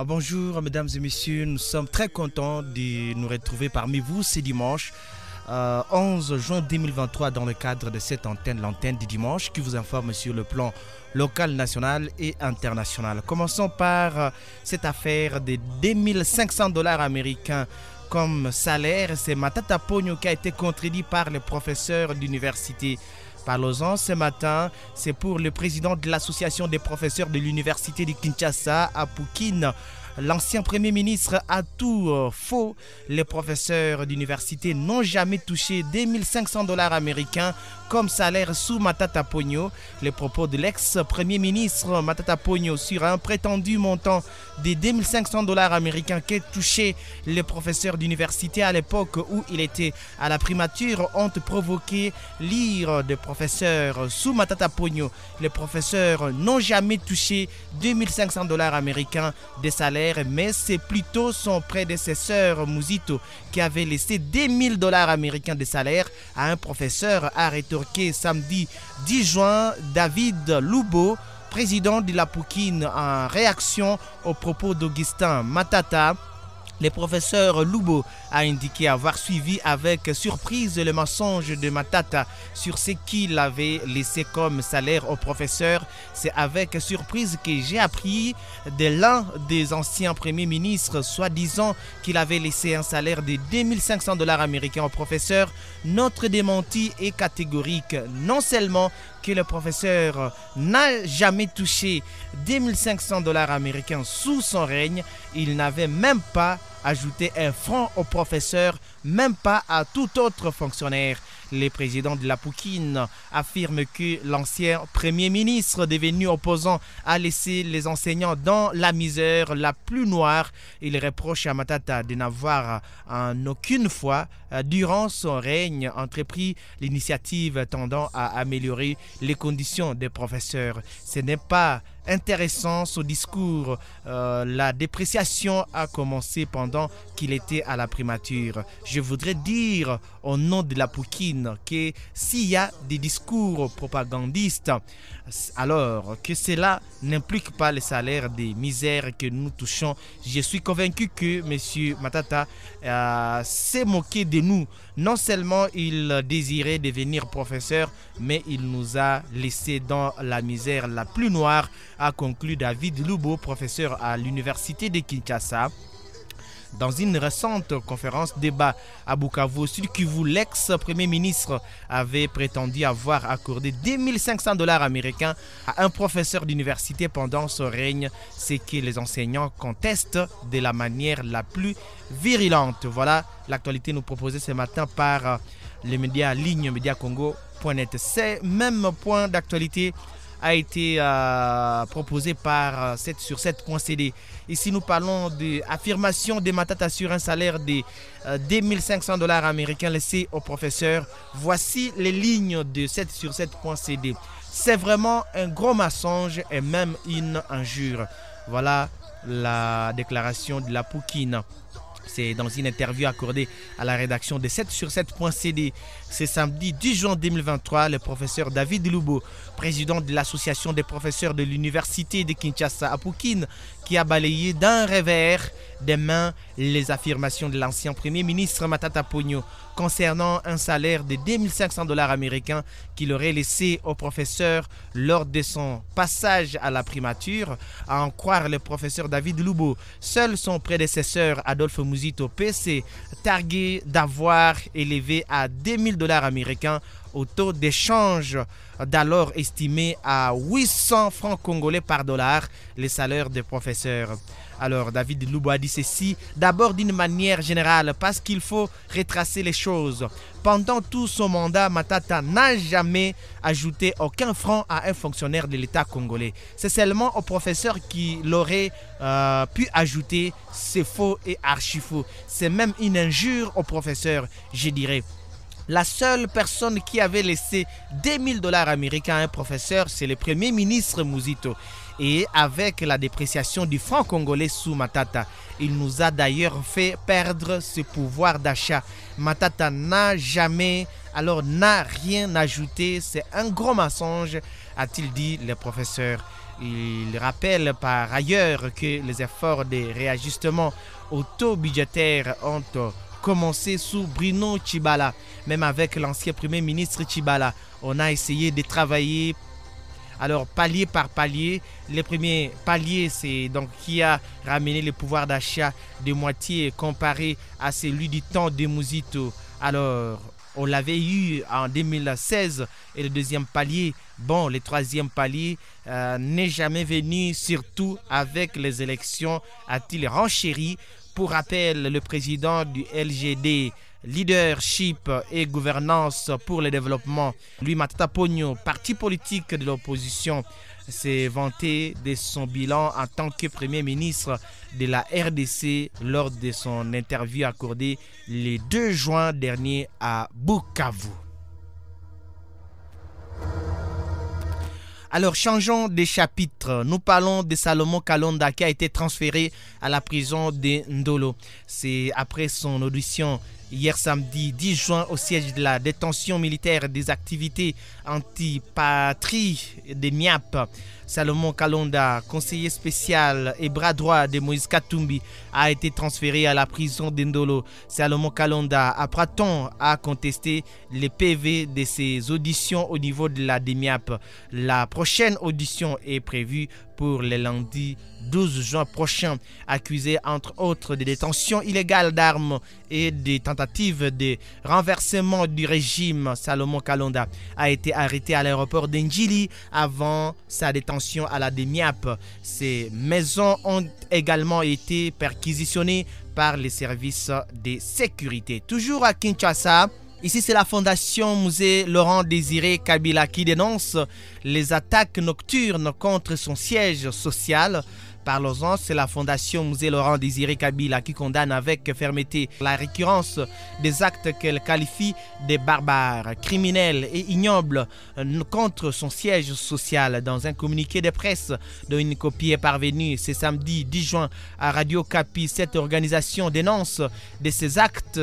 Bonjour mesdames et messieurs, nous sommes très contents de nous retrouver parmi vous ce dimanche 11 juin 2023 dans le cadre de cette antenne, l'antenne du dimanche qui vous informe sur le plan local, national et international. Commençons par cette affaire de 2500 dollars américains comme salaire. C'est Matata Ponyo qui a été contredit par les professeurs d'université. Parlons-en ce matin, c'est pour le président de l'association des professeurs de l'université de Kinshasa à Poukine. L'ancien premier ministre a tout faux. Les professeurs d'université n'ont jamais touché 2500 dollars américains comme salaire sous Matata Ponyo. Les propos de l'ex-premier ministre Matata Ponyo sur un prétendu montant de 2500 dollars américains qu'ont touché les professeurs d'université à l'époque où il était à la primature ont provoqué l'ire des professeurs sous Matata Ponyo. Les professeurs n'ont jamais touché 2500 dollars américains de salaire, mais c'est plutôt son prédécesseur Muzito qui avait laissé 2000 dollars américains de salaire à un professeur, a rétorqué samedi 10 juin David Lubo, président de la Poukine, en réaction aux propos d'Augustin Matata. Le professeur Lubo a indiqué avoir suivi avec surprise le mensonge de Matata sur ce qu'il avait laissé comme salaire au professeur. C'est avec surprise que j'ai appris de l'un des anciens premiers ministres, soi-disant qu'il avait laissé un salaire de 2500 dollars américains au professeur. Notre démenti est catégorique. Non seulement que le professeur n'a jamais touché 2500 dollars américains sous son règne, il n'avait même pas ajouté un franc au professeur, même pas à tout autre fonctionnaire. Le président de la Poukine affirme que l'ancien premier ministre devenu opposant a laissé les enseignants dans la misère la plus noire. Il reproche à Matata de n'avoir en aucune fois durant son règne entrepris l'initiative tendant à améliorer les conditions des professeurs. Ce n'est pas intéressant ce discours. La dépréciation a commencé pendant qu'il était à la primature. Je voudrais dire au nom de la Poukine que s'il y a des discours propagandistes, alors que cela n'implique pas le salaire des misères que nous touchons. Je suis convaincu que M. Matata s'est moqué de nous. Non seulement il désirait devenir professeur, mais il nous a laissé dans la misère la plus noire, a conclu David Lubo, professeur à l'université de Kinshasa. Dans une récente conférence débat à Bukavu, au Sud Kivu, l'ex-premier ministre avait prétendu avoir accordé 2500 dollars américains à un professeur d'université pendant son règne, ce que les enseignants contestent de la manière la plus virulente. Voilà l'actualité nous proposée ce matin par les médias en ligne mediacongo.net. Ce même point d'actualité a été proposé par sur 7.cd. Ici, nous parlons de l'affirmation de Matata sur un salaire de 2500 dollars américains laissés au professeur. Voici les lignes de 7 sur 7.cd. C'est vraiment un gros mensonge et même une injure. Voilà la déclaration de la Poukine. C'est dans une interview accordée à la rédaction de 7 sur 7.cd. C'est samedi 10 juin 2023, le professeur David Lubo, président de l'association des professeurs de l'université de Kinshasa à Poukine, qui a balayé d'un revers des mains les affirmations de l'ancien premier ministre Matata Ponyo concernant un salaire de 2500 dollars américains qu'il aurait laissé au professeur lors de son passage à la primature. À en croire le professeur David Lubo, seul son prédécesseur Adolphe Muzito s'est targué d'avoir élevé à 2000 dollars américains au taux d'échange d'alors estimé à 800 francs congolais par dollar les salaires des professeurs. Alors David Lubo a dit ceci, d'abord d'une manière générale, parce qu'il faut retracer les choses. Pendant tout son mandat, Matata n'a jamais ajouté aucun franc à un fonctionnaire de l'État congolais. C'est seulement au professeur qui l'aurait pu ajouter. C'est faux et archi faux. C'est même une injure au professeur, je dirais. La seule personne qui avait laissé 2000 dollars américains à un professeur, c'est le premier ministre Muzito. Et avec la dépréciation du franc congolais sous Matata, il nous a d'ailleurs fait perdre ce pouvoir d'achat. Matata n'a rien ajouté. C'est un gros mensonge, a-t-il dit le professeur. Il rappelle par ailleurs que les efforts de réajustement au taux budgétaire ont commencé sous Bruno Tshibala. Même avec l'ancien Premier ministre Tshibala, on a essayé de travailler alors palier par palier. Le premier palier, c'est donc qui a ramené le pouvoir d'achat de moitié comparé à celui du temps de Muzito. Alors, on l'avait eu en 2016 et le deuxième palier, bon, le troisième palier n'est jamais venu, surtout avec les élections, a-t-il renchéri. Pour rappel, le président du LGD, Leadership et Gouvernance pour le Développement, Louis Matata Ponyo, parti politique de l'opposition, s'est vanté de son bilan en tant que Premier ministre de la RDC lors de son interview accordée le 2 juin dernier à Bukavu. Alors, changeons de chapitre. Nous parlons de Salomon Kalonda qui a été transféré à la prison de Ndolo. C'est après son audition hier samedi 10 juin au siège de la détention militaire des activités anti-patrie de Niap. Salomon Kalonda, conseiller spécial et bras droit de Moïse Katumbi, a été transféré à la prison d'Ndolo. Salomon Kalonda, apprend-on, a contesté les PV de ses auditions au niveau de la DEMIAP. La prochaine audition est prévue pour le lundi 12 juin prochain. Accusé entre autres de détention illégale d'armes et de tentatives de renversement du régime, Salomon Kalonda a été arrêté à l'aéroport d'Ndjili avant sa détention à la DEMIAP. Ces maisons ont également été perquisitionnées par les services de sécurité. Toujours à Kinshasa, ici c'est la fondation Musée Laurent Désiré Kabila qui dénonce les attaques nocturnes contre son siège social. Parlons-en, c'est la fondation Musée Laurent Désiré Kabila qui condamne avec fermeté la récurrence des actes qu'elle qualifie de barbares, criminels et ignobles contre son siège social. Dans un communiqué de presse dont une copie est parvenue ce samedi 10 juin à Radio Kapi, cette organisation dénonce de ces actes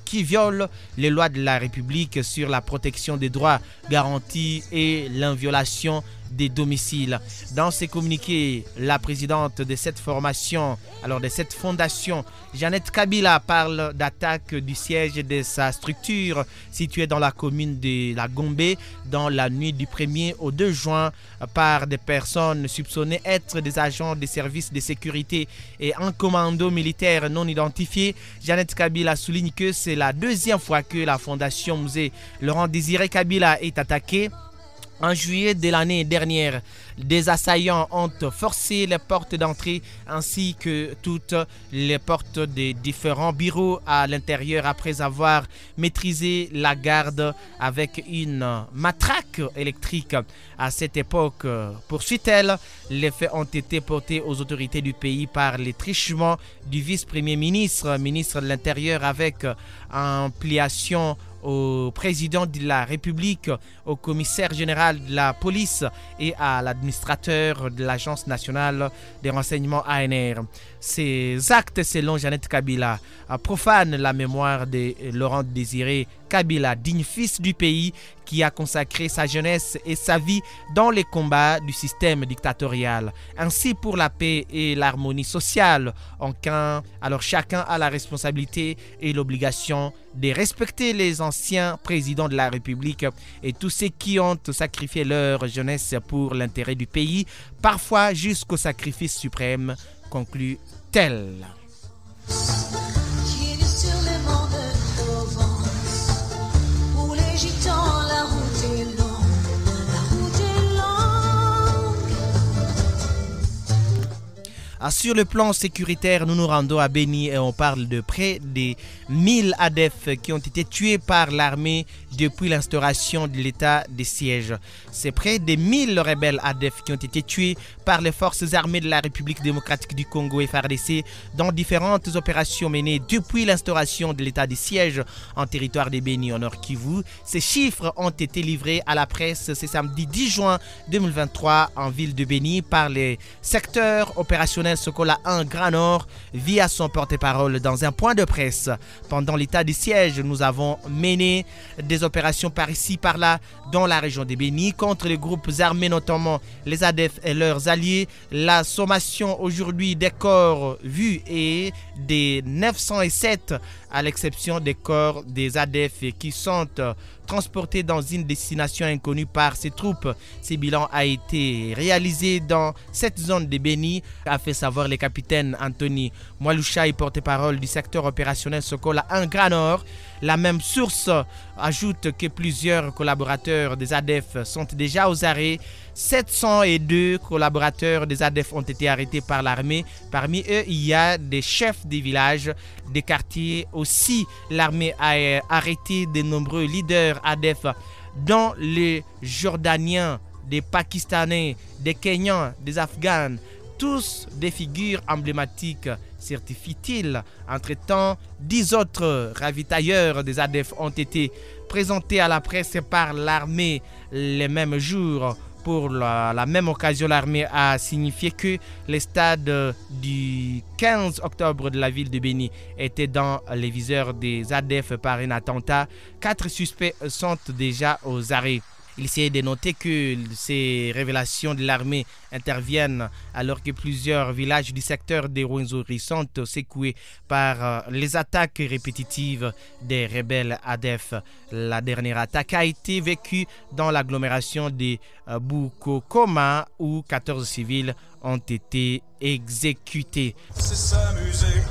qui violent les lois de la République sur la protection des droits garantis et l'inviolation des domiciles. Dans ses communiqués, la présidente de cette formation, de cette fondation, Jeannette Kabila, parle d'attaque du siège de sa structure située dans la commune de la Gombe dans la nuit du 1er au 2 juin par des personnes soupçonnées être des agents des services de sécurité et un commando militaire non identifié. Jeannette Kabila souligne que c'est la deuxième fois que la fondation Musée Laurent Désiré Kabila est attaquée. En juillet de l'année dernière, des assaillants ont forcé les portes d'entrée ainsi que toutes les portes des différents bureaux à l'intérieur après avoir maîtrisé la garde avec une matraque électrique. À cette époque, poursuit-elle, les faits ont été portés aux autorités du pays par les trichements du vice-premier ministre, ministre de l'Intérieur, avec ampliation au président de la République, au commissaire général de la police et à l'administrateur de l'Agence nationale des renseignements ANR. Ces actes, selon Jeannette Kabila, profanent la mémoire de Laurent Désiré Kabila, digne fils du pays qui a consacré sa jeunesse et sa vie dans les combats du système dictatorial. Ainsi, pour la paix et l'harmonie sociale, chacun a la responsabilité et l'obligation de respecter les anciens présidents de la République et tous ceux qui ont sacrifié leur jeunesse pour l'intérêt du pays, parfois jusqu'au sacrifice suprême, conclut-elle. Sur le plan sécuritaire, nous nous rendons à Béni et on parle de près de 1000 ADF qui ont été tués par l'armée depuis l'instauration de l'état de siège. C'est près de 1000 rebelles ADF qui ont été tués par les forces armées de la République démocratique du Congo FARDC dans différentes opérations menées depuis l'instauration de l'état de siège en territoire de Béni au Nord Kivu. Ces chiffres ont été livrés à la presse ce samedi 10 juin 2023 en ville de Béni par les secteurs opérationnels opérationnel Sokola 1 Grand Nord via son porte-parole dans un point de presse. Pendant l'état de siège, nous avons mené des opérations par ici, par là, dans la région de Béni, contre les groupes armés, notamment les ADF et leurs alliés. La sommation aujourd'hui des corps vus est des 907, à l'exception des corps des ADF qui sont transportés dans une destination inconnue par ces troupes. Ce bilan a été réalisé dans cette zone de Béni, a fait savoir le capitaine Anthony Mwalushaï, porte-parole du secteur opérationnel Sokola 1 Grand Nord. La même source ajoute que plusieurs collaborateurs des ADF sont déjà aux arrêts. 702 collaborateurs des ADF ont été arrêtés par l'armée. Parmi eux, il y a des chefs des villages, des quartiers. Aussi, l'armée a arrêté de nombreux leaders ADF, dont les Jordaniens, des Pakistanais, des Kenyans, des Afghans, tous des figures emblématiques, certifie-t-il. Entre-temps, 10 autres ravitailleurs des ADF ont été présentés à la presse par l'armée les mêmes jours. Pour la même occasion, l'armée a signifié que les stades du 15 octobre de la ville de Béni étaient dans les viseurs des ADF par un attentat. 4 suspects sont déjà aux arrêts. Il s'est de noter que ces révélations de l'armée interviennent alors que plusieurs villages du secteur des Rwenzori sont secoués par les attaques répétitives des rebelles ADF. La dernière attaque a été vécue dans l'agglomération de Bukokoma où 14 civils ont été exécutés. C'est s'amuser.